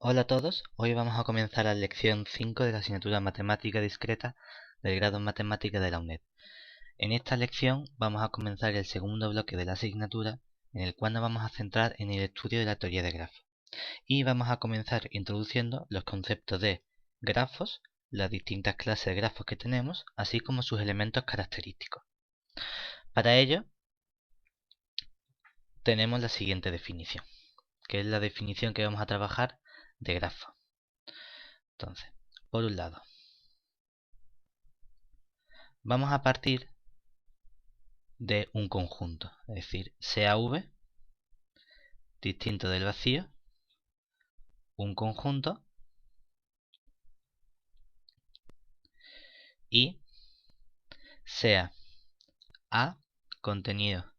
Hola a todos, hoy vamos a comenzar la lección 5 de la asignatura Matemática Discreta del grado en Matemática de la UNED. En esta lección vamos a comenzar el segundo bloque de la asignatura, en el cual nos vamos a centrar en el estudio de la teoría de grafos. Y vamos a comenzar introduciendo los conceptos de grafos, las distintas clases de grafos que tenemos, así como sus elementos característicos. Para ello, tenemos la siguiente definición, que es la definición que vamos a trabajar de grafo. Entonces, por un lado, vamos a partir de un conjunto, es decir, sea V distinto del vacío, un conjunto, y sea A contenido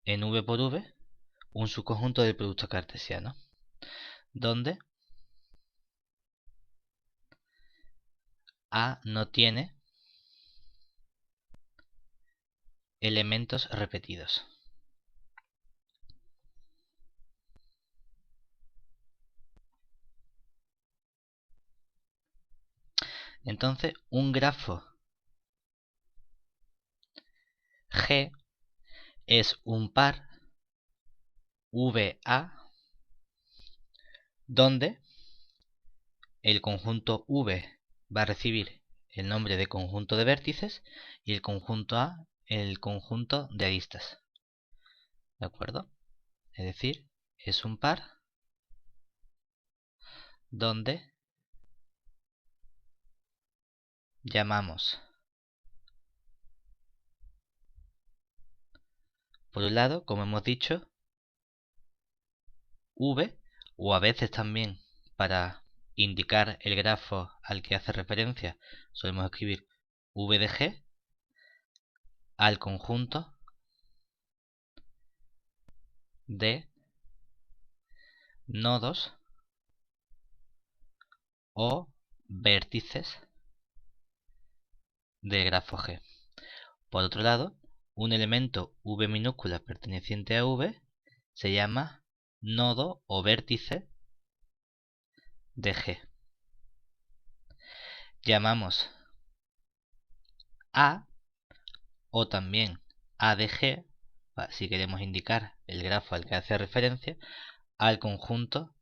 en V por V un subconjunto del producto cartesiano, donde A no tiene elementos repetidos. Entonces, un grafo G es un par VA donde el conjunto V va a recibir el nombre de conjunto de vértices y el conjunto A el conjunto de aristas. ¿De acuerdo? Es decir, es un par donde llamamos por un lado, como hemos dicho, V, o a veces también para indicar el grafo al que hace referencia solemos escribir V de G al conjunto de nodos o vértices del grafo G. Por otro lado, un elemento V minúscula perteneciente a V se llama nodo o vértice de G. Llamamos A o también A de G, si queremos indicar el grafo al que hace referencia, al conjunto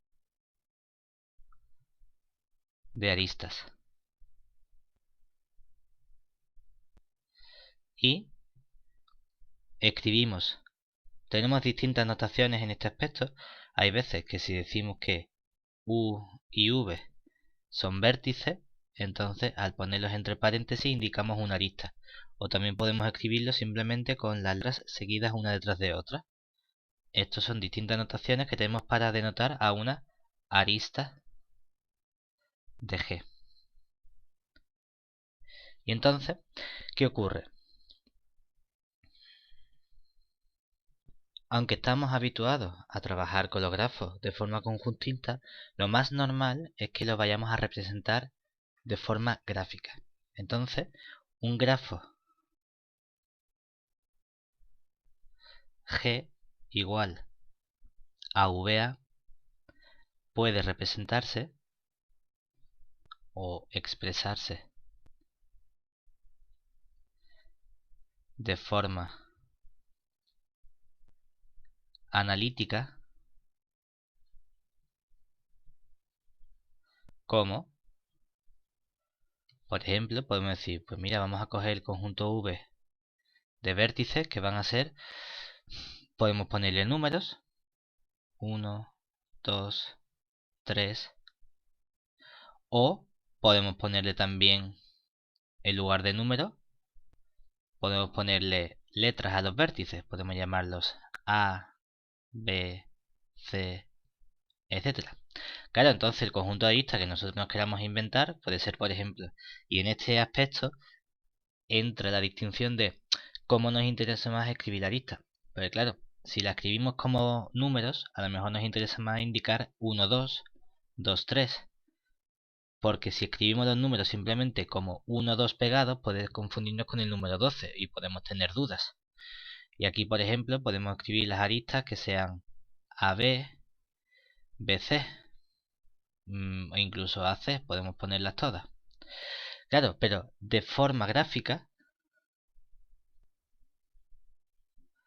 de aristas. Y escribimos, tenemos distintas notaciones en este aspecto. Hay veces que si decimos que U y V son vértices, entonces al ponerlos entre paréntesis indicamos una arista. O también podemos escribirlo simplemente con las letras seguidas una detrás de otra. Estas son distintas notaciones que tenemos para denotar a una arista de G. Y entonces, ¿qué ocurre? Aunque estamos habituados a trabajar con los grafos de forma conjuntista, lo más normal es que lo vayamos a representar de forma gráfica. Entonces, un grafo G igual a VA puede representarse o expresarse de forma analítica como, por ejemplo, podemos decir, pues mira, vamos a coger el conjunto V de vértices que van a ser, podemos ponerle números, 1, 2, 3, o podemos ponerle también, en lugar de números, podemos ponerle letras a los vértices, podemos llamarlos A, B, C, etcétera. Claro, entonces el conjunto de aristas que nosotros nos queramos inventar puede ser, por ejemplo, y en este aspecto entra la distinción de cómo nos interesa más escribir la arista. Porque claro, si la escribimos como números, a lo mejor nos interesa más indicar 1, 2, 2, 3. Porque si escribimos los números simplemente como 1, 2 pegados, puede confundirnos con el número 12 y podemos tener dudas. Y aquí, por ejemplo, podemos escribir las aristas que sean AB, BC. o incluso AC, podemos ponerlas todas. Claro, pero de forma gráfica,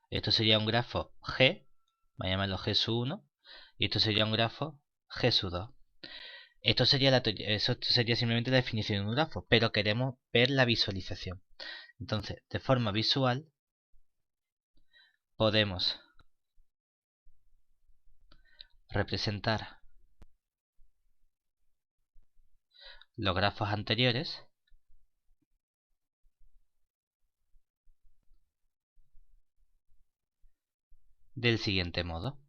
esto sería un grafo G, vamos a llamarlo G sub 1, y esto sería un grafo G sub 2. Eso sería simplemente la definición de un grafo, pero queremos ver la visualización. Entonces, de forma visual, podemos representar los grafos anteriores del siguiente modo.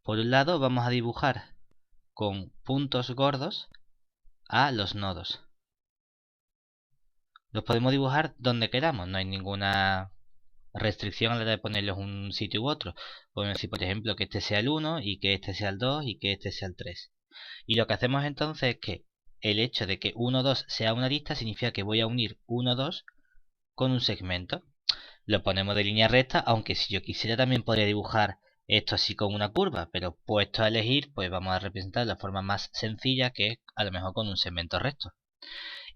Por un lado vamos a dibujar con puntos gordos a los nodos. Los podemos dibujar donde queramos, no hay ninguna restricción a la hora de ponerlos en un sitio u otro. Podemos decir, por ejemplo, que este sea el 1 y que este sea el 2 y que este sea el 3. Y lo que hacemos entonces es que el hecho de que 1, 2 sea una arista significa que voy a unir 1, 2 con un segmento. Lo ponemos de línea recta, aunque si yo quisiera también podría dibujar esto así con una curva, pero puesto a elegir, pues vamos a representar la forma más sencilla, que es a lo mejor con un segmento recto.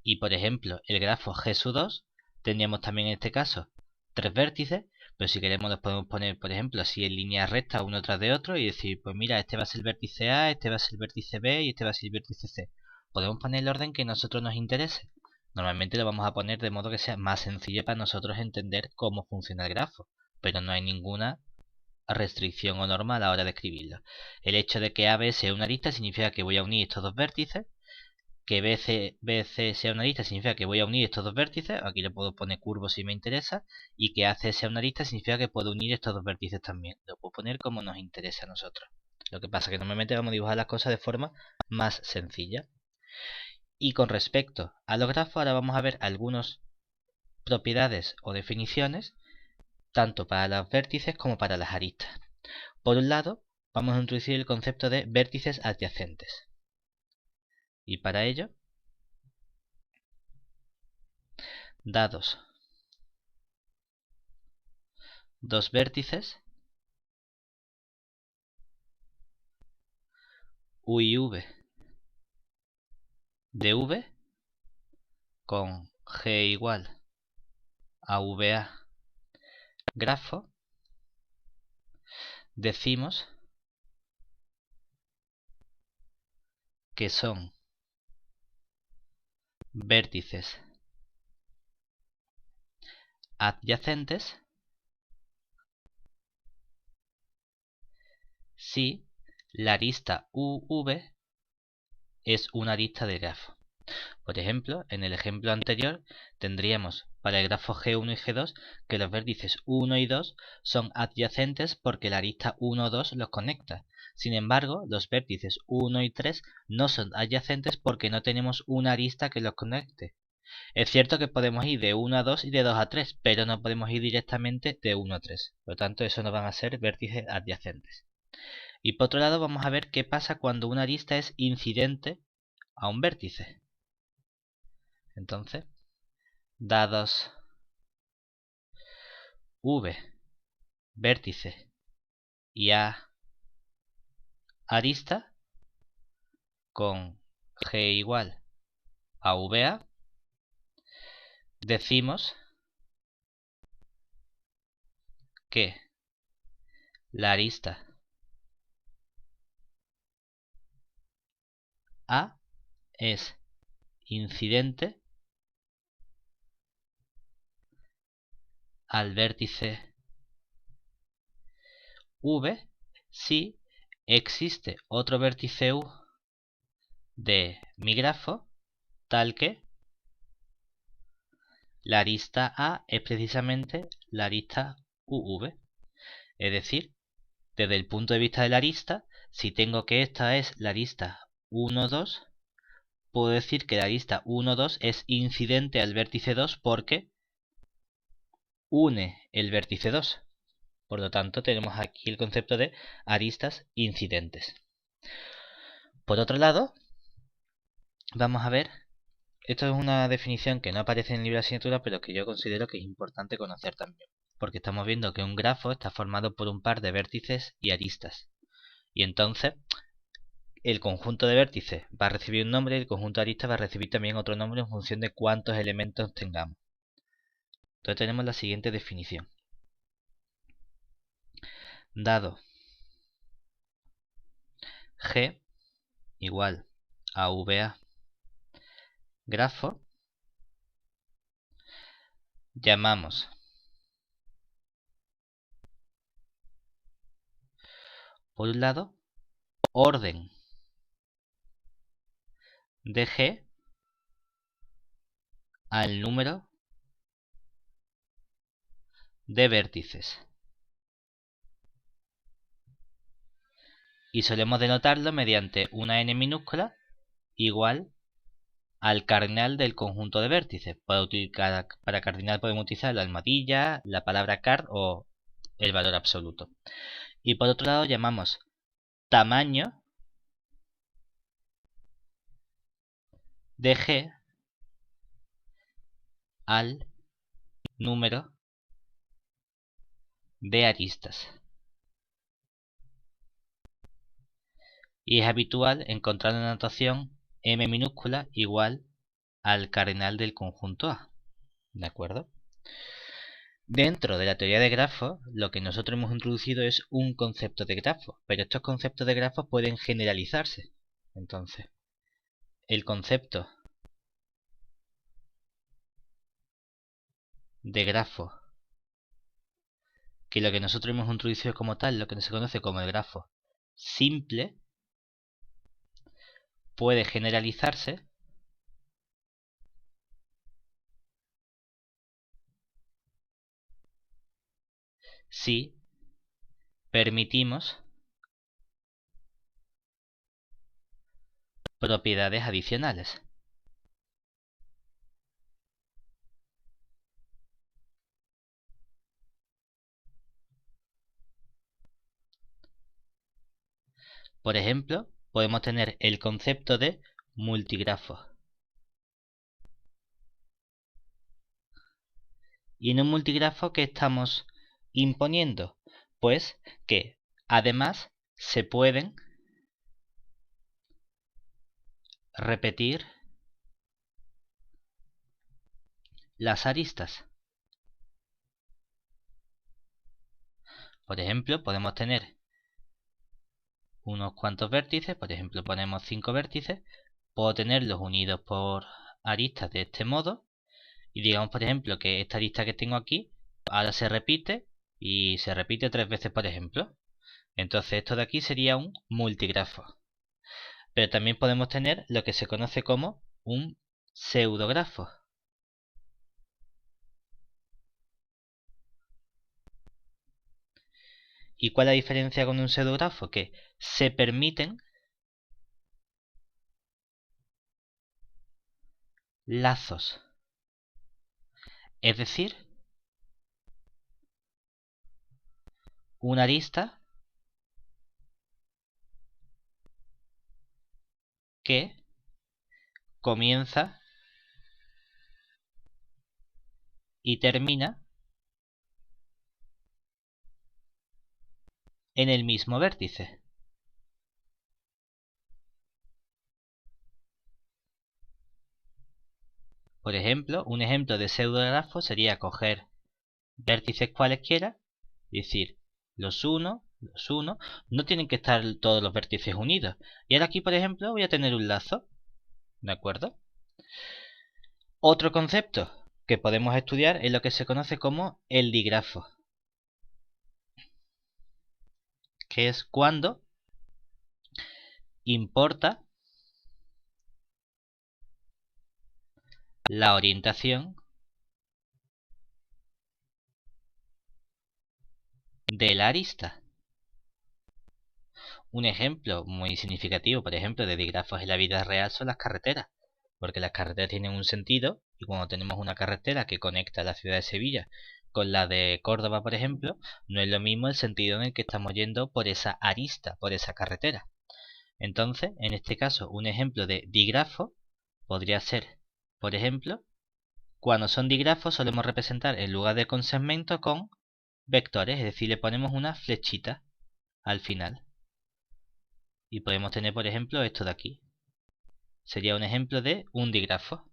Y por ejemplo, el grafo G sub 2, tendríamos también en este caso 3 vértices, pero si queremos los podemos poner, por ejemplo, así en línea recta uno tras de otro y decir, pues mira, este va a ser el vértice A, este va a ser el vértice B y este va a ser el vértice C. Podemos poner el orden que a nosotros nos interese. Normalmente lo vamos a poner de modo que sea más sencillo para nosotros entender cómo funciona el grafo, pero no hay ninguna restricción o norma a la hora de escribirlo. El hecho de que AB sea una arista significa que voy a unir estos dos vértices, que BC sea una arista significa que voy a unir estos dos vértices, aquí le puedo poner curvo si me interesa, y que AC sea una arista significa que puedo unir estos dos vértices también. Lo puedo poner como nos interesa a nosotros. Lo que pasa es que normalmente vamos a dibujar las cosas de forma más sencilla. Y con respecto a los grafos, ahora vamos a ver algunas propiedades o definiciones, tanto para los vértices como para las aristas. Por un lado, vamos a introducir el concepto de vértices adyacentes. Y para ello, dados dos vértices, U y V de V con G igual a VA grafo, decimos que son vértices adyacentes si la arista UV es una arista de grafo. Por ejemplo, en el ejemplo anterior tendríamos para el grafo G1 y G2 que los vértices 1 y 2 son adyacentes porque la arista 1, 2 los conecta. Sin embargo, los vértices 1 y 3 no son adyacentes porque no tenemos una arista que los conecte. Es cierto que podemos ir de 1 a 2 y de 2 a 3, pero no podemos ir directamente de 1 a 3. Por lo tanto, eso no van a ser vértices adyacentes. Y por otro lado, vamos a ver qué pasa cuando una arista es incidente a un vértice. Entonces, dados V, vértice, y A, arista, con G igual a VA, decimos que la arista A es incidente al vértice V si existe otro vértice U de mi grafo tal que la arista A es precisamente la arista UV. Es decir, desde el punto de vista de la arista, si tengo que esta es la arista 1, 2, puedo decir que la arista 1, 2 es incidente al vértice 2 porque une el vértice 2. Por lo tanto, tenemos aquí el concepto de aristas incidentes. Por otro lado, vamos a ver, esto es una definición que no aparece en el libro de asignatura, pero que yo considero que es importante conocer también. porque estamos viendo que un grafo está formado por un par de vértices y aristas. Y entonces el conjunto de vértices va a recibir un nombre y el conjunto de aristas va a recibir también otro nombre en función de cuántos elementos tengamos. Entonces tenemos la siguiente definición. Dado G igual a VA grafo, llamamos por un lado orden de G al número de vértices. Y solemos denotarlo mediante una n minúscula igual al cardinal del conjunto de vértices. Para cardinal podemos utilizar la almohadilla, la palabra card o el valor absoluto. Y por otro lado llamamos tamaño de G al número de aristas. Y es habitual encontrar una notación m minúscula igual al cardinal del conjunto A. ¿De acuerdo? Dentro de la teoría de grafos, lo que nosotros hemos introducido es un concepto de grafo, pero estos conceptos de grafos pueden generalizarse. Entonces, el concepto de grafo, que lo que nosotros hemos introducido como tal, lo que se conoce como el grafo simple, puede generalizarse si permitimos propiedades adicionales. Por ejemplo, podemos tener el concepto de multigrafo. Y en un multigrafo, ¿qué estamos imponiendo? Pues que además se pueden repetir las aristas. Por ejemplo, podemos tener unos cuantos vértices, por ejemplo ponemos 5 vértices, puedo tenerlos unidos por aristas de este modo, y digamos por ejemplo que esta arista que tengo aquí, ahora se repite, y se repite 3 veces por ejemplo. Entonces esto de aquí sería un multigrafo. Pero también podemos tener lo que se conoce como un pseudografo. ¿Y cuál es la diferencia con un pseudografo? Que se permiten lazos. Es decir, una arista que comienza y termina en el mismo vértice. Por ejemplo, un ejemplo de pseudografo sería coger vértices cualesquiera, es decir, los 1, no tienen que estar todos los vértices unidos. Y ahora aquí, por ejemplo, voy a tener un lazo, ¿de acuerdo? Otro concepto que podemos estudiar es lo que se conoce como el digrafo, que es cuando importa la orientación de la arista. Un ejemplo muy significativo, por ejemplo, de digrafos en la vida real son las carreteras, porque las carreteras tienen un sentido, y cuando tenemos una carretera que conecta la ciudad de Sevilla con la de Córdoba, por ejemplo, no es lo mismo el sentido en el que estamos yendo por esa arista, por esa carretera. Entonces, en este caso, un ejemplo de digrafo podría ser, por ejemplo, cuando son digrafos solemos representar en lugar de con segmento con vectores, es decir, le ponemos una flechita al final. Y podemos tener, por ejemplo, esto de aquí. Sería un ejemplo de un digrafo.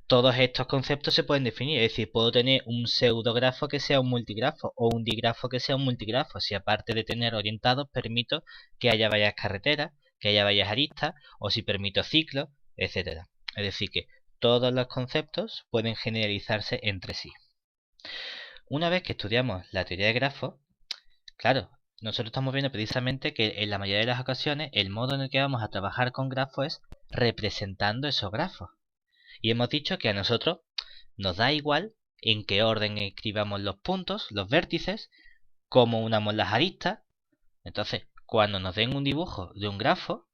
Todos estos conceptos se pueden definir, es decir, puedo tener un pseudografo que sea un multigrafo o un digrafo que sea un multigrafo, si aparte de tener orientados permito que haya varias carreteras, que haya varias aristas, o si permito ciclos, etcétera. Es decir, que todos los conceptos pueden generalizarse entre sí. Una vez que estudiamos la teoría de grafos, claro, nosotros estamos viendo precisamente que en la mayoría de las ocasiones el modo en el que vamos a trabajar con grafos es representando esos grafos. Y hemos dicho que a nosotros nos da igual en qué orden escribamos los puntos, los vértices, cómo unamos las aristas. Entonces, cuando nos den un dibujo de un grafo,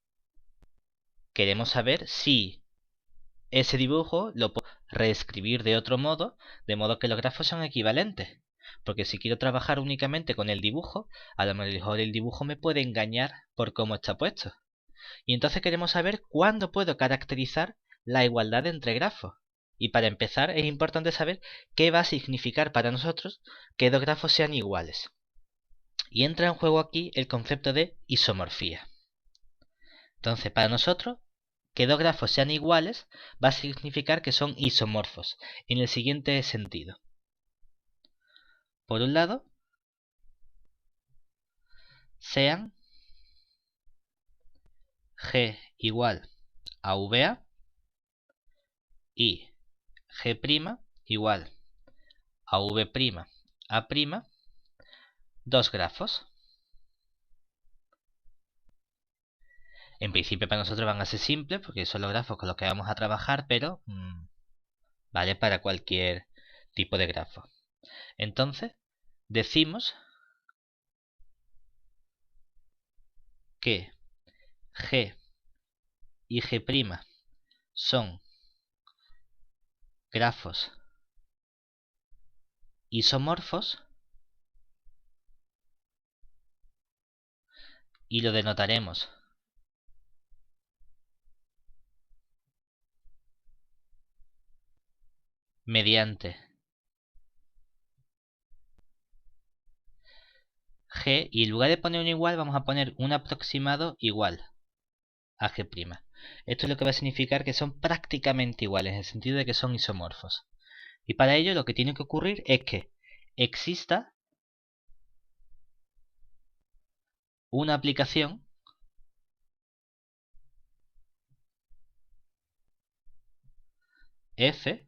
queremos saber si ese dibujo lo puedo reescribir de otro modo, de modo que los grafos son equivalentes. Porque si quiero trabajar únicamente con el dibujo, a lo mejor el dibujo me puede engañar por cómo está puesto. Y entonces queremos saber cuándo puedo caracterizar la igualdad entre grafos. Y para empezar es importante saber qué va a significar para nosotros que dos grafos sean iguales. Y entra en juego aquí el concepto de isomorfía. Entonces, para nosotros, que dos grafos sean iguales va a significar que son isomorfos, en el siguiente sentido. Por un lado, sean G igual a VA y G' igual a V' A', dos grafos. En principio para nosotros van a ser simples porque son los grafos con los que vamos a trabajar, pero vale para cualquier tipo de grafo. Entonces, decimos que G y G' son grafos isomorfos y lo denotaremos mediante G, y en lugar de poner un igual vamos a poner un aproximado igual a G'. Esto es lo que va a significar que son prácticamente iguales, en el sentido de que son isomorfos. Y para ello lo que tiene que ocurrir es que exista una aplicación F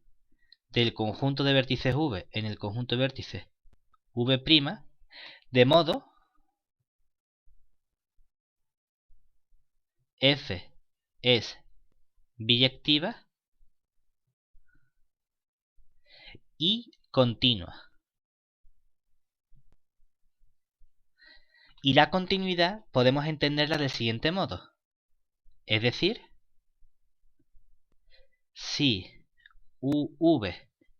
del conjunto de vértices V en el conjunto de vértices V', de modo F es biyectiva y continua. Y la continuidad podemos entenderla del siguiente modo. Es decir, si UV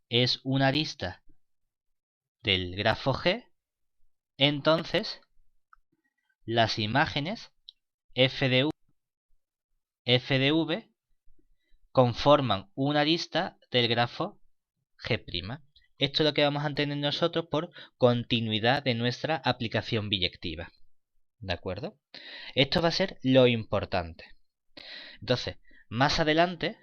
es una arista del grafo G, entonces las imágenes F de V conforman una arista del grafo G'. Esto es lo que vamos a entender nosotros por continuidad de nuestra aplicación biyectiva. ¿De acuerdo? Esto va a ser lo importante. Entonces, más adelante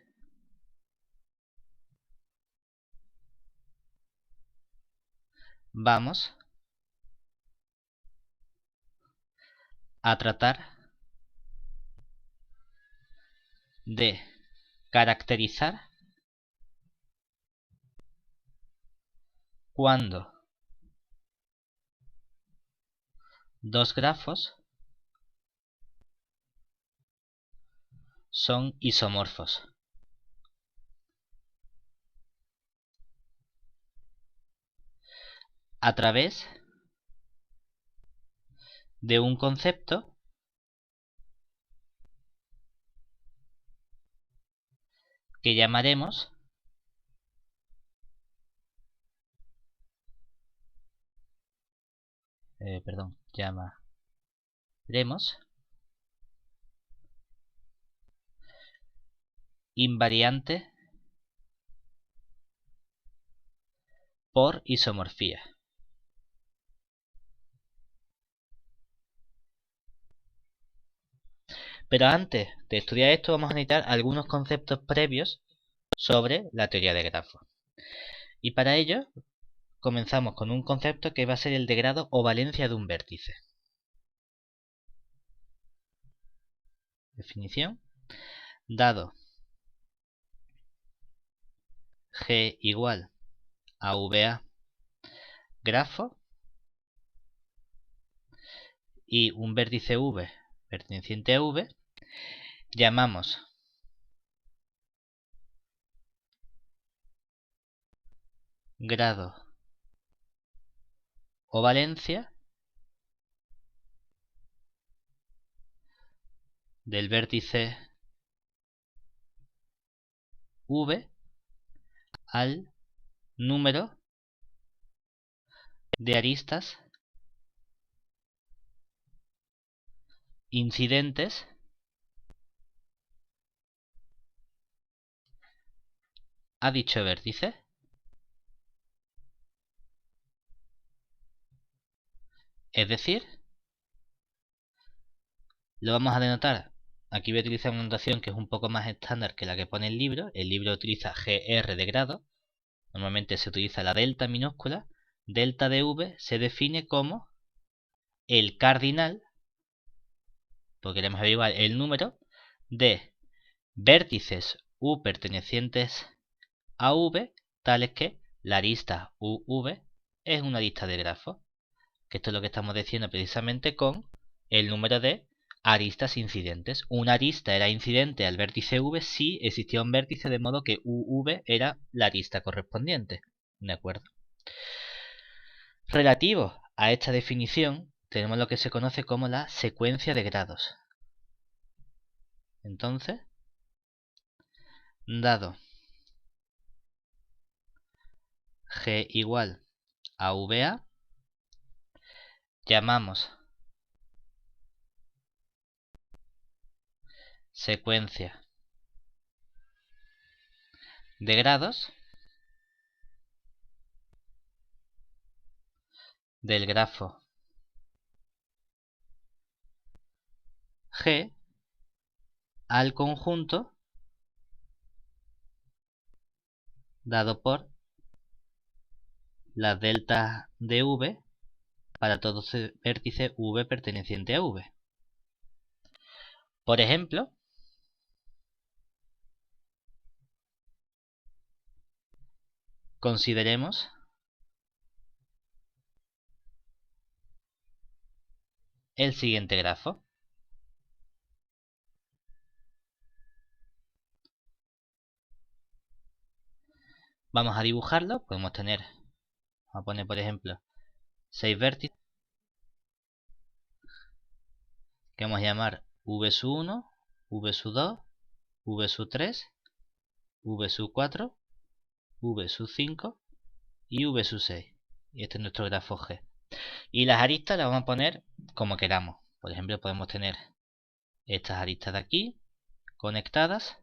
vamos a tratar de caracterizar cuando dos grafos son isomorfos. A través de un concepto que llamaremos llamaremos invariante por isomorfía. Pero antes de estudiar esto vamos a necesitar algunos conceptos previos sobre la teoría de grafos. Y para ello comenzamos con un concepto que va a ser el de grado o valencia de un vértice. Definición. Dado G igual a VA grafo y un vértice V perteneciente a V, llamamos grado o valencia del vértice V al número de aristas incidentes a dicho vértice. Es decir, lo vamos a denotar. Aquí voy a utilizar una notación que es un poco más estándar que la que pone el libro. El libro utiliza GR de grado. Normalmente se utiliza la delta minúscula. Delta de V se define como el cardinal, porque queremos averiguar el número de vértices U pertenecientes a V, tales que la arista UV es una arista de grafo. Que esto es lo que estamos diciendo precisamente con el número de aristas incidentes. Una arista era incidente al vértice V si existía un vértice, de modo que UV era la arista correspondiente. ¿De acuerdo? Relativo a esta definición, tenemos lo que se conoce como la secuencia de grados. Entonces, dado G igual a VA, llamamos secuencia de grados del grafo G al conjunto dado por las deltas de V para todo vértice V perteneciente a V. Por ejemplo, consideremos el siguiente grafo. Vamos a dibujarlo. Podemos tener, vamos a poner por ejemplo 6 vértices que vamos a llamar V1, V2, V3, V4, V5 y V6. Y este es nuestro grafo G. Y las aristas las vamos a poner como queramos. Por ejemplo, podemos tener estas aristas de aquí conectadas.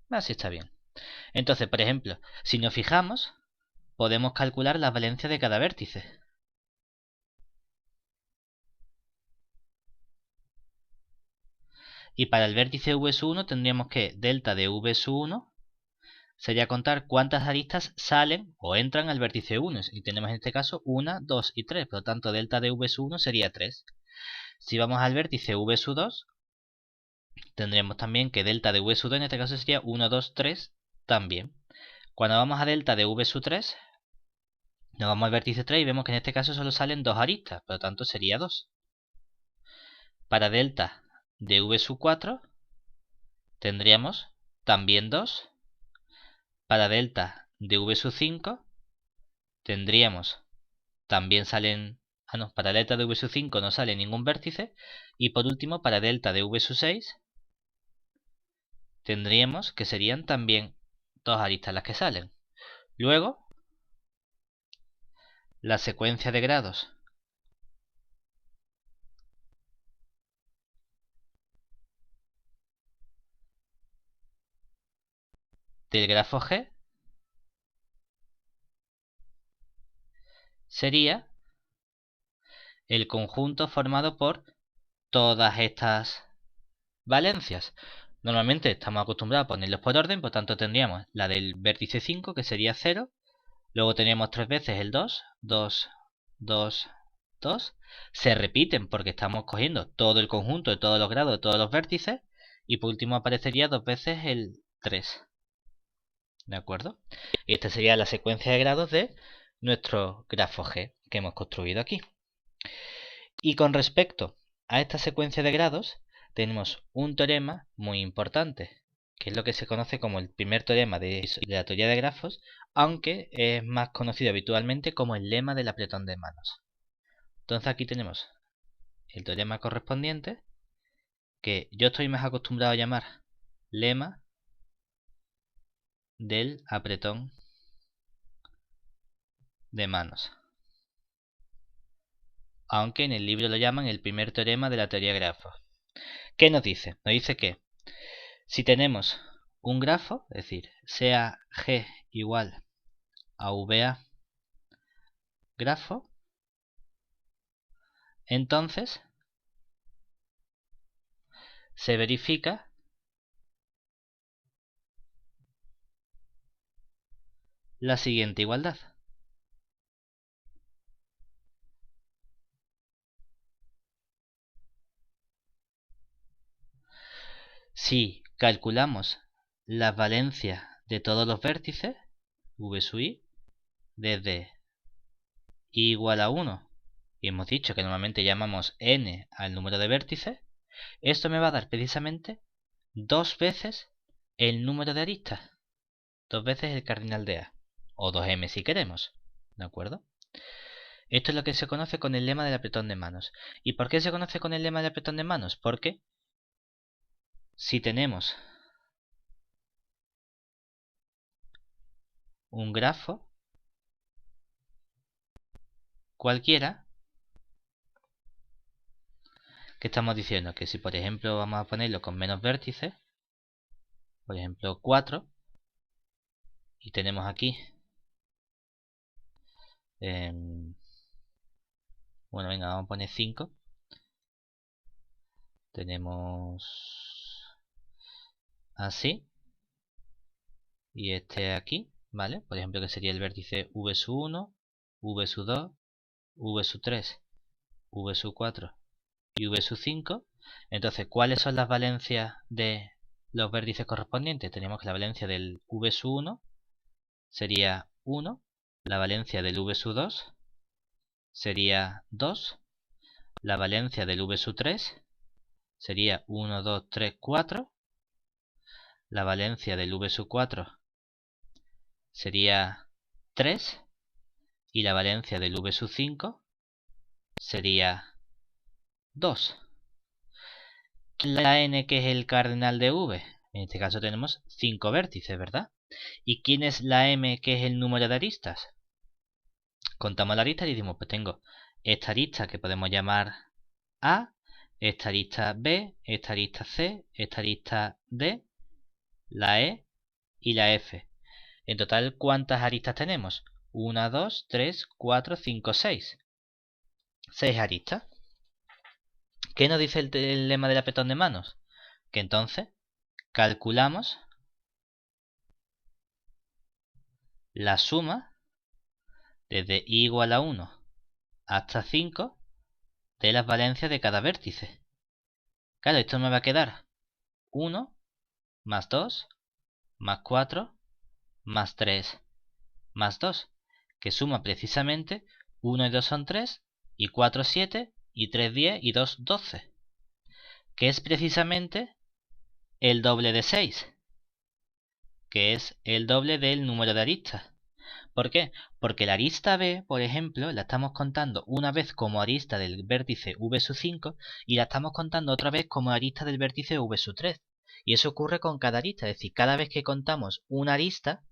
Así está bien. Entonces, por ejemplo, si nos fijamos, podemos calcular la valencia de cada vértice. Y para el vértice V1 tendríamos que delta de V1 sería contar cuántas aristas salen o entran al vértice 1. Y tenemos en este caso 1, 2 y 3. Por lo tanto, delta de V1 sería 3. Si vamos al vértice V2, tendríamos también que delta de V2 en este caso sería 1, 2, 3 también. Cuando vamos a delta de V3, nos vamos al vértice 3 y vemos que en este caso solo salen 2 aristas. Por lo tanto, sería 2. Para delta de V4 tendríamos también 2. Para delta de V5 tendríamos también salen... para delta de V5 no sale ningún vértice. Y por último, para delta de V6 tendríamos que serían también 2 aristas las que salen. Luego, la secuencia de grados del grafo G sería el conjunto formado por todas estas valencias. Normalmente estamos acostumbrados a ponerlos por orden, por tanto tendríamos la del vértice 5, que sería 0. Luego tendríamos 3 veces el 2, 2, 2, 2. Se repiten porque estamos cogiendo todo el conjunto de todos los grados de todos los vértices. Y por último aparecería 2 veces el 3. ¿De acuerdo? Y esta sería la secuencia de grados de nuestro grafo G que hemos construido aquí. Y con respecto a esta secuencia de grados, tenemos un teorema muy importante, que es lo que se conoce como el primer teorema de la teoría de grafos, aunque es más conocido habitualmente como el lema del apretón de manos. Entonces aquí tenemos el teorema correspondiente, que yo estoy más acostumbrado a llamar lema del apretón de manos, aunque en el libro lo llaman el primer teorema de la teoría de grafos. ¿Qué nos dice? Nos dice que si tenemos un grafo, es decir, sea G igual a VA grafo, entonces se verifica la siguiente igualdad. Si calculamos las valencias de todos los vértices, V sub I, desde I igual a 1, y hemos dicho que normalmente llamamos n al número de vértices, esto me va a dar precisamente 2 veces el número de aristas, 2 veces el cardinal de A, o 2m si queremos, ¿de acuerdo? Esto es lo que se conoce con el lema del apretón de manos. ¿Y por qué se conoce con el lema del apretón de manos? Porque si tenemos un grafo cualquiera, ¿qué estamos diciendo? Que si por ejemplo vamos a ponerlo con menos vértices, por ejemplo 4, y tenemos aquí, bueno, venga, vamos a poner 5, tenemos así, y este aquí, ¿vale? Por ejemplo, que sería el vértice V sub 1, V sub 2, V sub 3, V sub 4 y V sub 5. Entonces, ¿cuáles son las valencias de los vértices correspondientes? Tenemos que la valencia del V sub 1 sería 1, la valencia del V sub 2 sería 2, la valencia del V sub 3 sería 1, 2, 3, 4, la valencia del V sub 4 sería 3 y la valencia del V sub 5 sería 2. La n que es el cardinal de V, en este caso tenemos 5 vértices, ¿verdad? ¿Y quién es la m que es el número de aristas? Contamos la arista y decimos, pues tengo esta arista que podemos llamar A, esta arista B, esta arista C, esta arista D, la E y la F. En total, ¿cuántas aristas tenemos? 1, 2, 3, 4, 5, 6. 6 aristas. ¿Qué nos dice el lema del apretón de manos? Que entonces calculamos la suma desde i igual a 1 hasta 5 de las valencias de cada vértice. Claro, esto me va a quedar 1 más 2 más 4 más 3 más 2, que suma precisamente 1 y 2 son 3, y 4 7, y 3 10, y 2 12, que es precisamente el doble de 6, que es el doble del número de aristas. ¿Por qué? Porque la arista B, por ejemplo, la estamos contando una vez como arista del vértice V sub 5 y la estamos contando otra vez como arista del vértice V sub 3. Y eso ocurre con cada arista, es decir, cada vez que contamos una arista,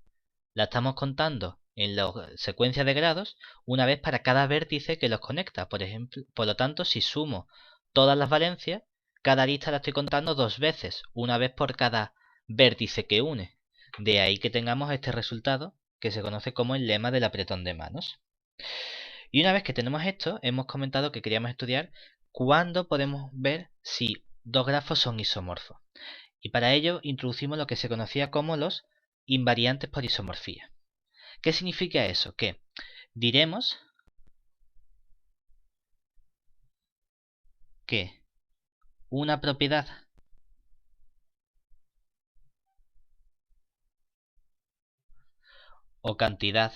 la estamos contando en la secuencia de grados una vez para cada vértice que los conecta. Por ejemplo, por lo tanto, si sumo todas las valencias, cada arista la estoy contando 2 veces, una vez por cada vértice que une. De ahí que tengamos este resultado que se conoce como el lema del apretón de manos. Y una vez que tenemos esto, hemos comentado que queríamos estudiar cuándo podemos ver si dos grafos son isomorfos. Y para ello introducimos lo que se conocía como los invariantes por isomorfía. ¿Qué significa eso? Que diremos que una propiedad o cantidad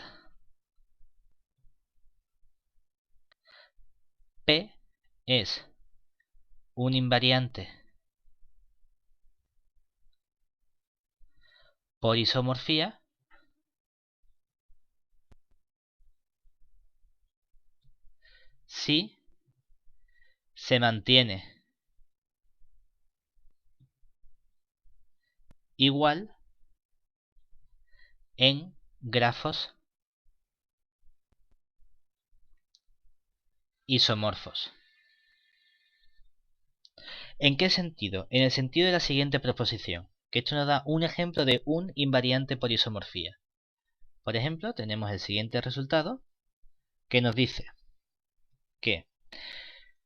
P es un invariante por isomorfía si se mantiene igual en grafos isomorfos. ¿En qué sentido? En el sentido de la siguiente proposición, que esto nos da un ejemplo de un invariante por isomorfía. Por ejemplo, tenemos el siguiente resultado que nos dice que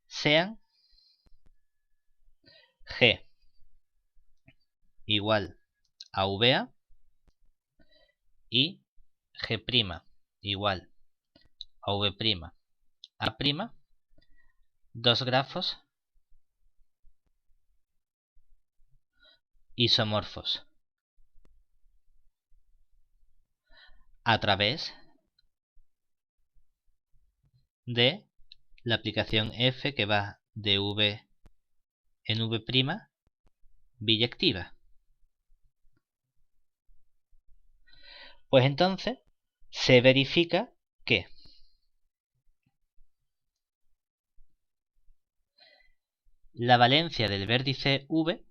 sean G igual a VA y G' igual a V' A', dos grafos isomorfos a través de la aplicación f que va de v en v' biyectiva. Pues entonces se verifica que la valencia del vértice v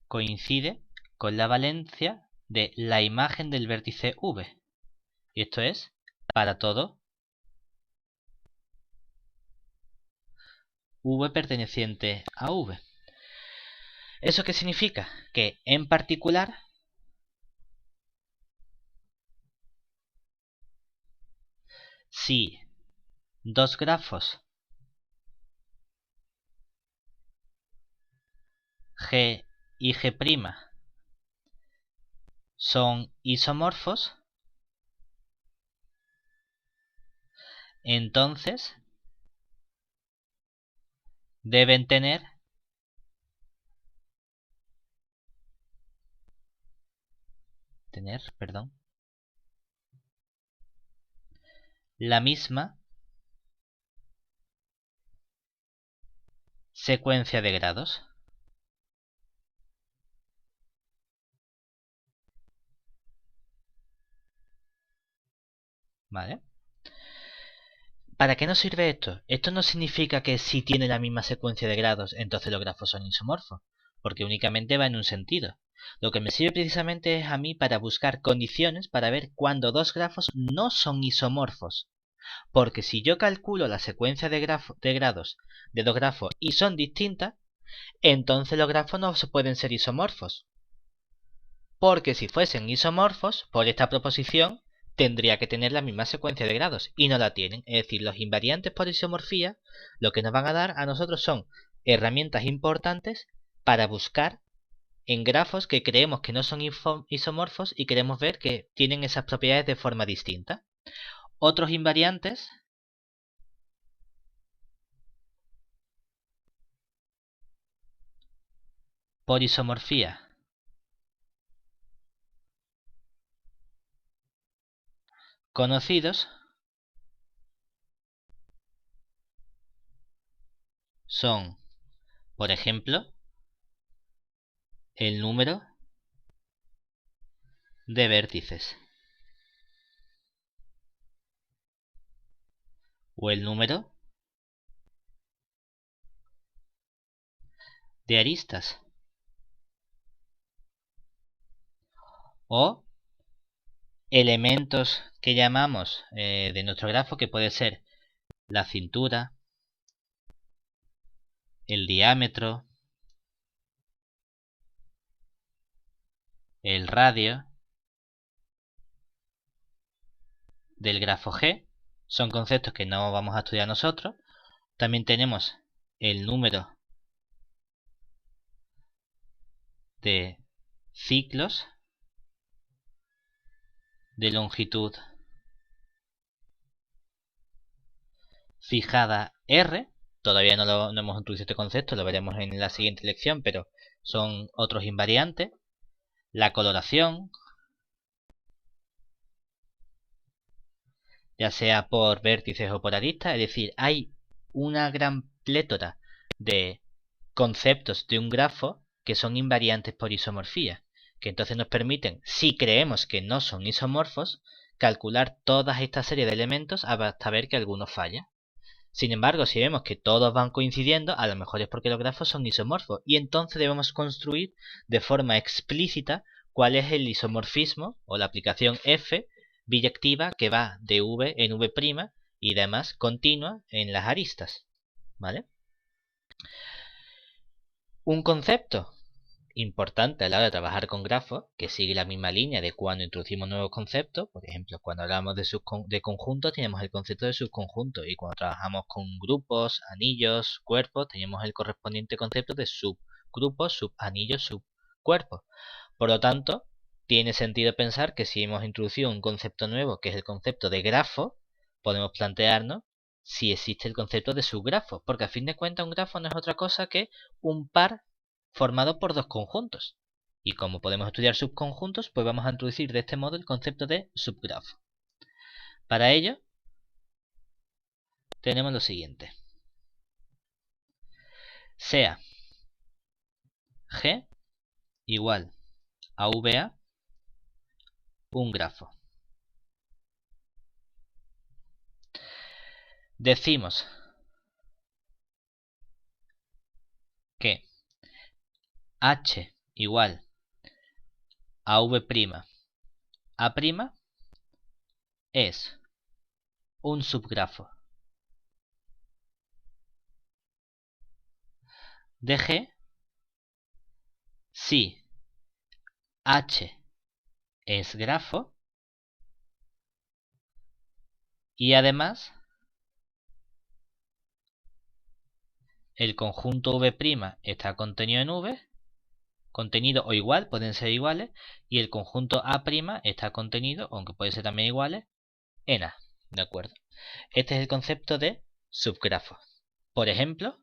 coincide con la valencia de la imagen del vértice v. Y esto es para todo v perteneciente a v. ¿Eso qué significa? Que en particular si dos grafos G y G' son isomorfos, entonces deben tener la misma secuencia de grados. ¿Vale? ¿Para qué nos sirve esto? Esto no significa que si tiene la misma secuencia de grados, entonces los grafos son isomorfos, porque únicamente va en un sentido. Lo que me sirve precisamente es a mí para buscar condiciones para ver cuándo dos grafos no son isomorfos. Porque si yo calculo la secuencia de grados de dos grafos y son distintas, entonces los grafos no se pueden ser isomorfos. Porque si fuesen isomorfos, por esta proposición, tendría que tener la misma secuencia de grados, y no la tienen. Es decir, los invariantes por isomorfía lo que nos van a dar a nosotros son herramientas importantes para buscar en grafos que creemos que no son isomorfos y queremos ver que tienen esas propiedades de forma distinta. Otros invariantes por isomorfía conocidos son, por ejemplo, el número de vértices o el número de aristas o elementos que llamamos de nuestro grafo, que puede ser la cintura, el diámetro, el radio del grafo G, son conceptos que no vamos a estudiar nosotros. También tenemos el número de ciclos de longitud fijada R. Todavía no hemos introducido este concepto, lo veremos en la siguiente lección, pero son otros invariantes. La coloración, ya sea por vértices o por aristas, es decir, hay una gran plétora de conceptos de un grafo que son invariantes por isomorfía, que entonces nos permiten, si creemos que no son isomorfos, calcular toda esta serie de elementos hasta ver que alguno falla. Sin embargo, si vemos que todos van coincidiendo, a lo mejor es porque los grafos son isomorfos, y entonces debemos construir de forma explícita cuál es el isomorfismo o la aplicación f biyectiva que va de v en v' y demás continua en las aristas. ¿Vale? Un concepto importante a la hora de trabajar con grafos, que sigue la misma línea de cuando introducimos nuevos conceptos. Por ejemplo, cuando hablamos de conjuntos tenemos el concepto de subconjunto, y cuando trabajamos con grupos, anillos, cuerpos, tenemos el correspondiente concepto de subgrupos, subanillos, subcuerpos. Por lo tanto, tiene sentido pensar que si hemos introducido un concepto nuevo, que es el concepto de grafo, podemos plantearnos si existe el concepto de subgrafo, porque a fin de cuentas un grafo no es otra cosa que un par formado por dos conjuntos. Y como podemos estudiar subconjuntos, pues vamos a introducir de este modo el concepto de subgrafo. Para ello, tenemos lo siguiente. Sea G igual a VA un grafo. Decimos que H igual a V' A' es un subgrafo de G si H es grafo y además el conjunto V' está contenido en V, contenido o igual, pueden ser iguales, y el conjunto A' está contenido, aunque puede ser también iguales, en A. ¿De acuerdo? Este es el concepto de subgrafo. Por ejemplo,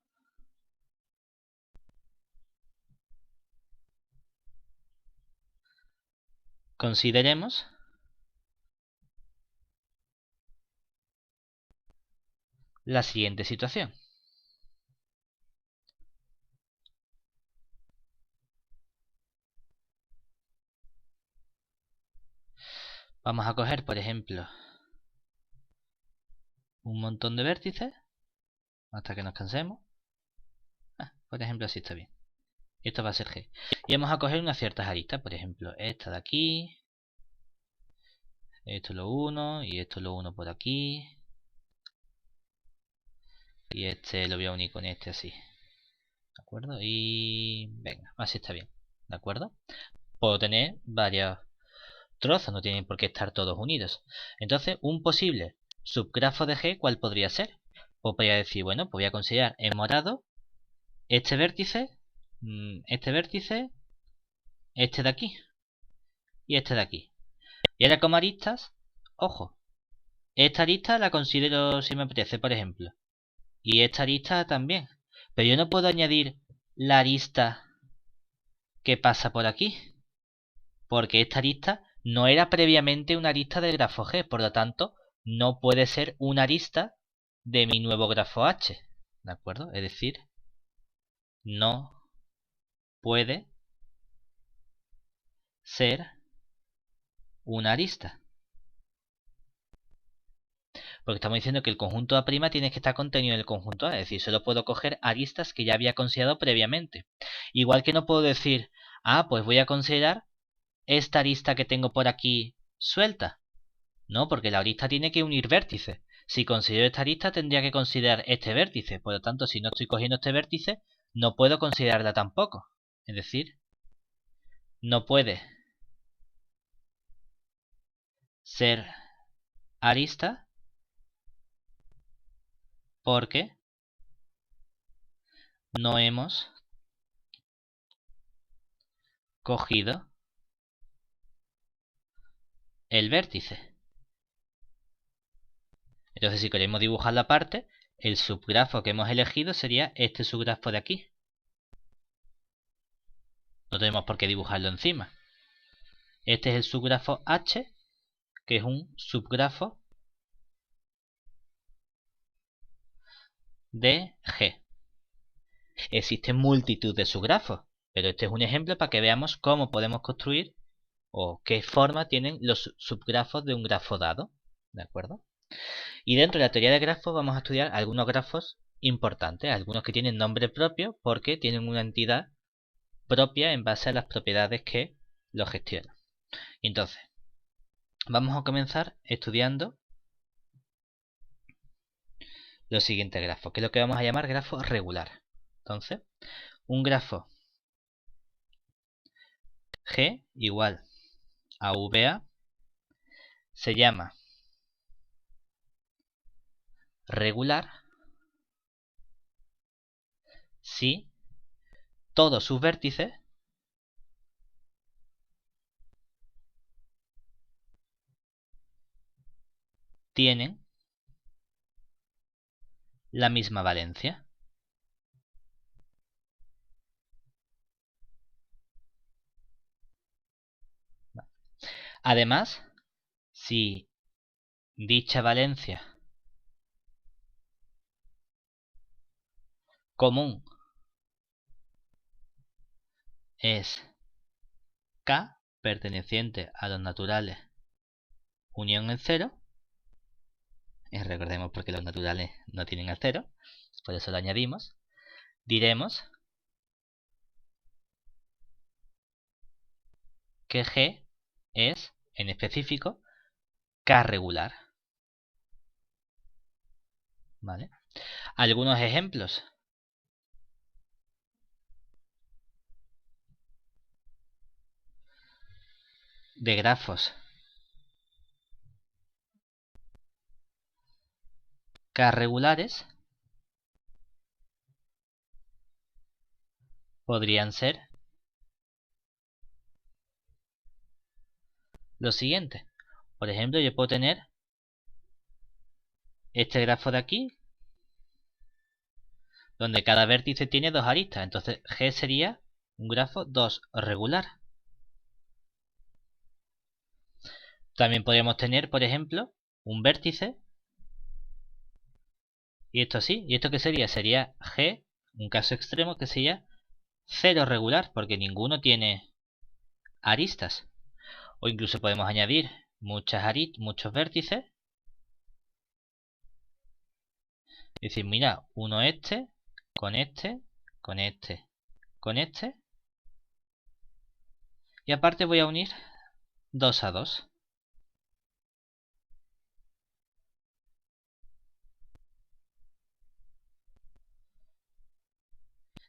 consideremos la siguiente situación. Vamos a coger, por ejemplo, un montón de vértices hasta que nos cansemos. Por ejemplo, así está bien. Esto va a ser G. Y vamos a coger unas ciertas aristas, por ejemplo, esta de aquí, esto lo uno y esto lo uno por aquí, y este lo voy a unir con este así. ¿De acuerdo? Y venga, así está bien. ¿De acuerdo? Puedo tener varios trozos, no tienen por qué estar todos unidos. Entonces, un posible subgrafo de G, ¿cuál podría ser? Pues podría decir, bueno, pues voy a considerar en morado este vértice, este de aquí y este de aquí. Y ahora como aristas, ojo, esta arista la considero si me apetece, por ejemplo. Y esta arista también. Pero yo no puedo añadir la arista que pasa por aquí, porque esta arista no era previamente una arista del grafo G, por lo tanto, no puede ser una arista de mi nuevo grafo H. ¿De acuerdo? Es decir, no puede ser una arista. Porque estamos diciendo que el conjunto A' tiene que estar contenido en el conjunto A. Es decir, solo puedo coger aristas que ya había considerado previamente. Igual que no puedo decir, pues voy a considerar esta arista que tengo por aquí suelta. No, porque la arista tiene que unir vértices. Si considero esta arista, tendría que considerar este vértice. Por lo tanto, si no estoy cogiendo este vértice, no puedo considerarla tampoco. Es decir, no puede ser arista porque no hemos cogido el vértice. Entonces, si queremos dibujar la parte, el subgrafo que hemos elegido sería este subgrafo de aquí. No tenemos por qué dibujarlo encima. Este es el subgrafo H, que es un subgrafo de G. Existen multitud de subgrafos, pero este es un ejemplo para que veamos cómo podemos construir o qué forma tienen los subgrafos de un grafo dado. ¿De acuerdo? Y dentro de la teoría de grafos vamos a estudiar algunos grafos importantes, algunos que tienen nombre propio porque tienen una entidad propia en base a las propiedades que lo gestionan. Entonces, vamos a comenzar estudiando los siguientes grafos, que es lo que vamos a llamar grafo regular. Entonces, un grafo G igual a VA se llama regular si todos sus vértices tienen la misma valencia. Además, si dicha valencia común es K, perteneciente a los naturales unión el 0, y recordemos porque los naturales no tienen el 0, por eso lo añadimos, diremos que G es, en específico, K regular. ¿Vale? Algunos ejemplos. De grafos K regulares podrían ser los siguientes. Por ejemplo, yo puedo tener este grafo de aquí, donde cada vértice tiene dos aristas. Entonces G sería un grafo 2 regular. También podríamos tener, por ejemplo, un vértice. Y esto sí. ¿Y esto qué sería? Sería G, un caso extremo que sería 0 regular, porque ninguno tiene aristas. O incluso podemos añadir muchos vértices. Es decir, mira, uno este, con este, con este, con este. Y aparte voy a unir 2 a 2.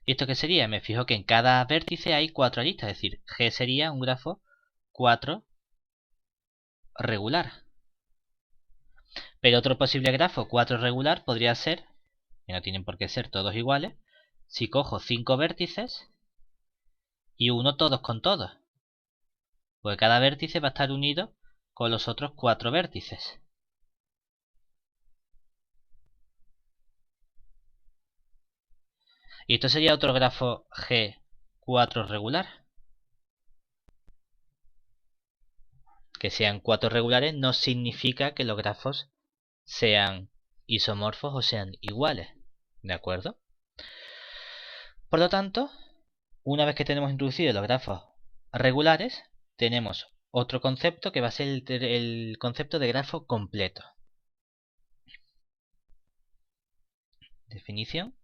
¿Y esto qué sería? Me fijo que en cada vértice hay 4 aristas, es decir, G sería un grafo 4 regular. Pero otro posible grafo 4 regular podría ser, que no tienen por qué ser todos iguales, si cojo 5 vértices y uno todos con todos. Pues cada vértice va a estar unido con los otros 4 vértices. Y esto sería otro grafo G4 regular. Que sean 4 regulares no significa que los grafos sean isomorfos o sean iguales. ¿De acuerdo? Por lo tanto, una vez que tenemos introducidos los grafos regulares, tenemos otro concepto que va a ser el concepto de grafo completo. Definición.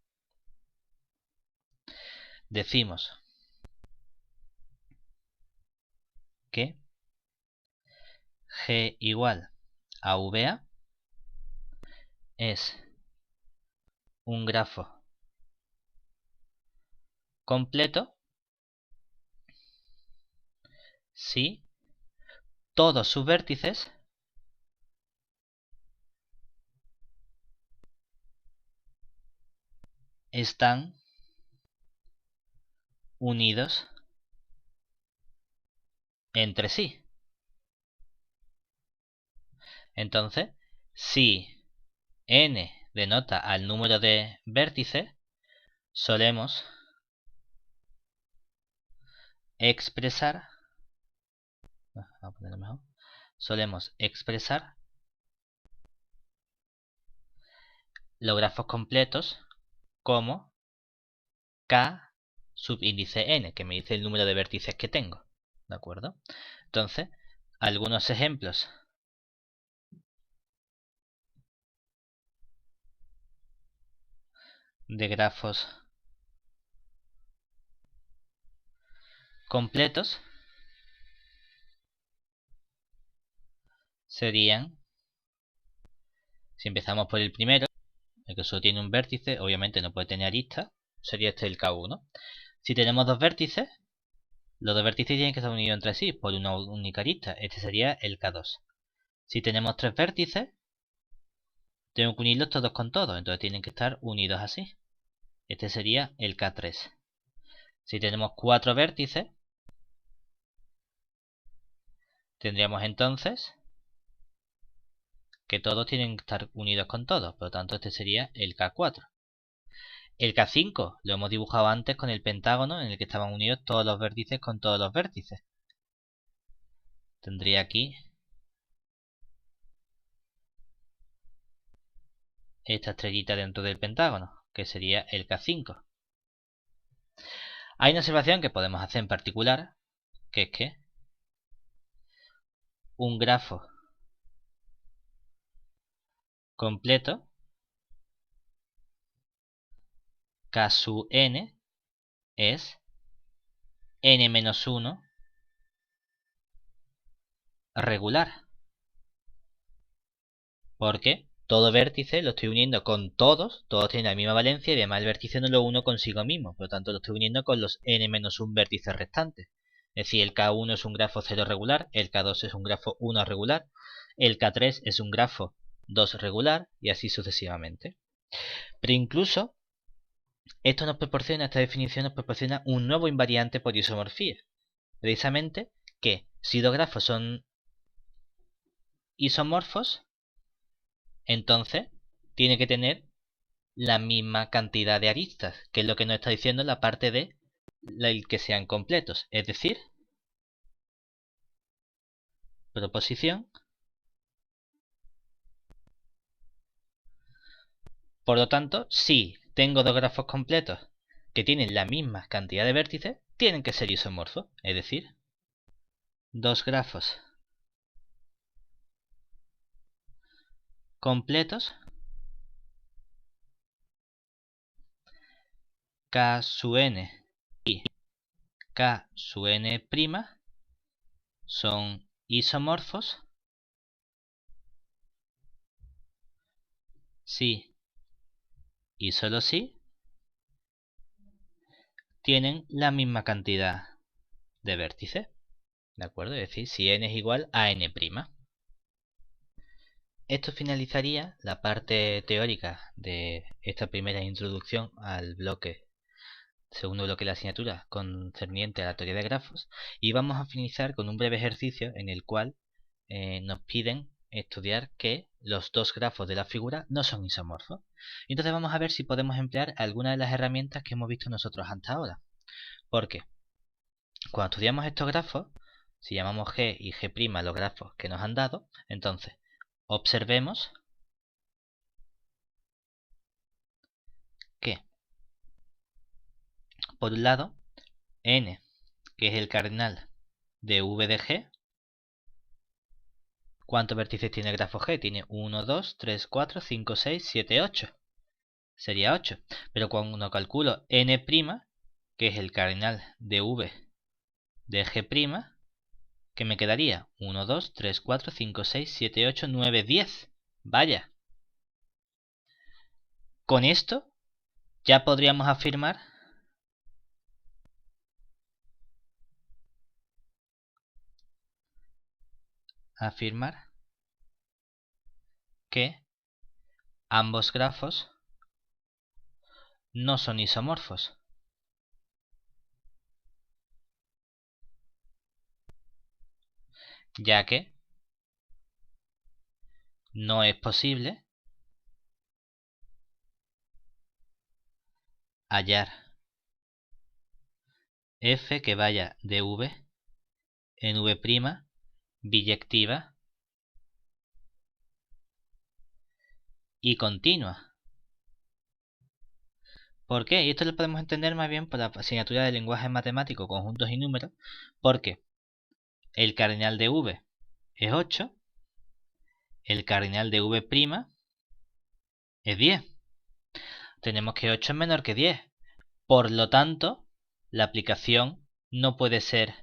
Decimos que G igual a VA es un grafo completo si todos sus vértices están unidos entre sí. Entonces, si n denota al número de vértices, solemos expresar, vamos a ponerlo mejor, solemos expresar los grafos completos como k subíndice n, que me dice el número de vértices que tengo. ¿De acuerdo? Entonces, algunos ejemplos de grafos completos serían, si empezamos por el primero, el que solo tiene un vértice, obviamente no puede tener arista, sería este el K1. Si tenemos dos vértices, los dos vértices tienen que estar unidos entre sí por una única arista, este sería el K2. Si tenemos tres vértices, tengo que unirlos todos con todos, entonces tienen que estar unidos así. Este sería el K3. Si tenemos cuatro vértices, tendríamos entonces que todos tienen que estar unidos con todos, por lo tanto este sería el K4. El K5 lo hemos dibujado antes con el pentágono en el que estaban unidos todos los vértices con todos los vértices. Tendría aquí esta estrellita dentro del pentágono, que sería el K5. Hay una observación que podemos hacer en particular, que es que un grafo completo K sub n es n-1 regular. Porque todo vértice lo estoy uniendo con todos tienen la misma valencia y además el vértice no lo uno consigo mismo. Por lo tanto lo estoy uniendo con los n-1 vértices restantes. Es decir, el K1 es un grafo 0 regular, el K2 es un grafo 1 regular, el K3 es un grafo 2 regular y así sucesivamente. Pero incluso esta definición nos proporciona un nuevo invariante por isomorfía. Precisamente que si dos grafos son isomorfos, entonces tiene que tener la misma cantidad de aristas, que es lo que nos está diciendo la parte de el que sean completos. Es decir, proposición. Por lo tanto, si tengo dos grafos completos que tienen la misma cantidad de vértices, tienen que ser isomorfos. Es decir, dos grafos completos K sub n y K sub n' son isomorfos si y solo si tienen la misma cantidad de vértices. ¿De acuerdo? Es decir, si n es igual a n'. Esto finalizaría la parte teórica de esta primera introducción al segundo bloque de la asignatura concerniente a la teoría de grafos, y vamos a finalizar con un breve ejercicio en el cual nos piden estudiar que los dos grafos de la figura no son isomorfos. Entonces vamos a ver si podemos emplear alguna de las herramientas que hemos visto nosotros hasta ahora. Porque cuando estudiamos estos grafos, si llamamos G y G' los grafos que nos han dado, entonces observemos que, por un lado, n, que es el cardinal de v de g, ¿cuántos vértices tiene el grafo G? Tiene 1, 2, 3, 4, 5, 6, 7, 8. Sería 8. Pero cuando calculo n', que es el cardinal de v de g', ¿qué me quedaría? 1, 2, 3, 4, 5, 6, 7, 8, 9, 10. Vaya. Con esto ya podríamos afirmar que ambos grafos no son isomorfos. Ya que no es posible hallar f que vaya de v en v' biyectiva y continua. ¿Por qué? Y esto lo podemos entender más bien por la asignatura de lenguaje matemático, conjuntos y números, porque el cardinal de v es 8, el cardinal de v' es 10. Tenemos que 8 es menor que 10. Por lo tanto, la aplicación no puede ser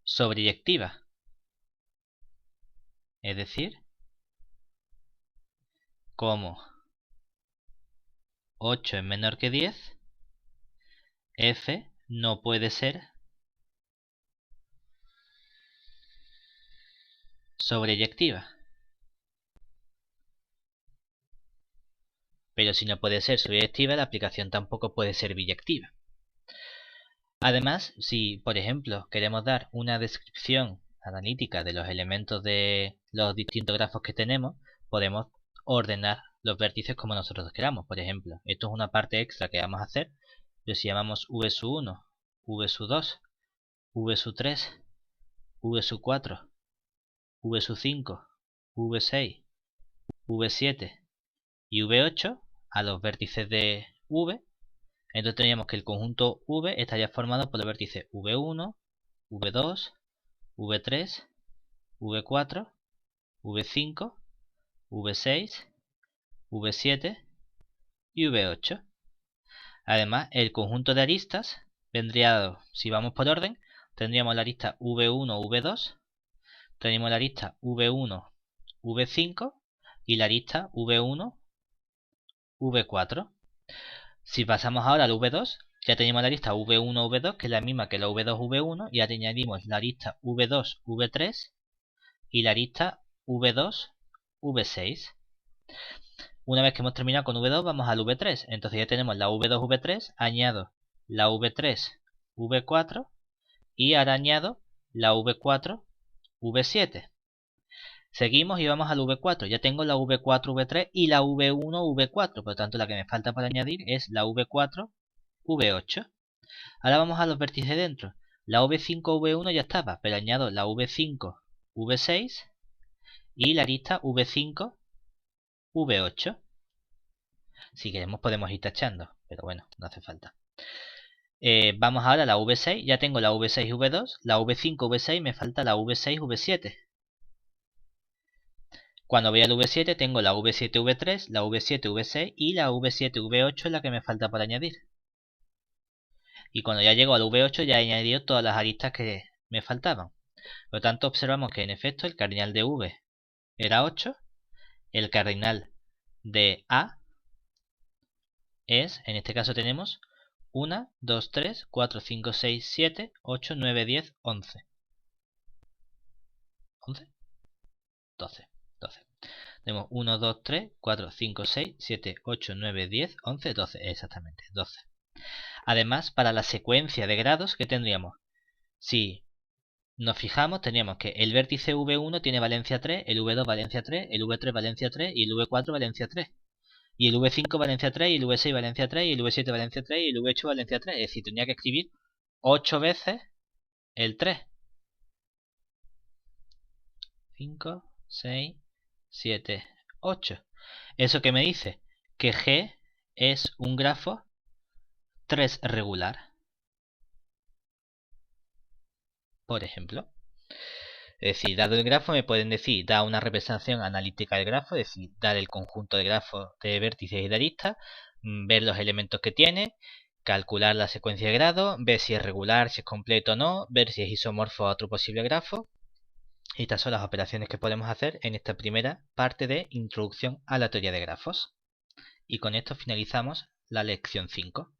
sobreyectiva. Es decir, como 8 es menor que 10, f no puede ser sobreyectiva. Pero si no puede ser sobreyectiva, la aplicación tampoco puede ser biyectiva. Además, si por ejemplo queremos dar una descripción analítica de los elementos de los distintos grafos que tenemos, podemos ordenar los vértices como nosotros queramos. Por ejemplo, esto es una parte extra que vamos a hacer. Pero si llamamos v1, v2, v3, v4, v5, v6, v7 y v8 a los vértices de v, entonces tendríamos que el conjunto v estaría formado por los vértices v1, v2, v3, v4, v5, v6, v7 y v8. Además, el conjunto de aristas vendría dado, si vamos por orden, tendríamos la arista v1, v2, tenemos la arista v1, v5 y la arista v1, v4. Si pasamos ahora al v2, ya tenemos la arista v1, v2, que es la misma que la v2, v1, y añadimos la arista v2, v3 y la arista v2, v6. Una vez que hemos terminado con v2, vamos al v3. Entonces ya tenemos la v2, v3, añado la v3, v4 y ahora añado la v4, v7. Seguimos y vamos al v4. Ya tengo la v4, v3 y la v1, v4. Por lo tanto, la que me falta para añadir es la v4, v8. Ahora vamos a los vértices dentro. La v5, v1 ya estaba, pero añado la v5, v6 y la arista v5, v8. Si queremos podemos ir tachando, pero bueno, no hace falta. Vamos ahora a la v6. Ya tengo la v6, v2, la v5, v6, me falta la v6, v7. Cuando voy al v7 tengo la v7, v3, la v7, v6 y la v7, v8 es la que me falta para añadir. Y cuando ya llego al v8 ya he añadido todas las aristas que me faltaban. Por lo tanto observamos que en efecto el cardinal de v era 8. El cardinal de a es, en este caso tenemos 1, 2, 3, 4, 5, 6, 7, 8, 9, 10, 11. 11, 12. Tenemos 1, 2, 3, 4, 5, 6, 7, 8, 9, 10, 11, 12. Exactamente, 12. Además, para la secuencia de grados, ¿qué tendríamos? Si nos fijamos, tendríamos que el vértice v1 tiene valencia 3, el v2 valencia 3, el v3 valencia 3 y el v4 valencia 3. Y el v5 valencia 3, y el v6 valencia 3, y el v7 valencia 3, y el v8 valencia 3. Es decir, tenía que escribir 8 veces el 3. 5, 6, 7, 8. ¿Eso qué me dice? Que G es un grafo 3 regular. Por ejemplo. Es decir, dado el grafo me pueden decir, da una representación analítica del grafo, es decir, dar el conjunto de grafos de vértices y de aristas, ver los elementos que tiene, calcular la secuencia de grado, ver si es regular, si es completo o no, ver si es isomorfo a otro posible grafo. Y estas son las operaciones que podemos hacer en esta primera parte de introducción a la teoría de grafos. Y con esto finalizamos la lección 5.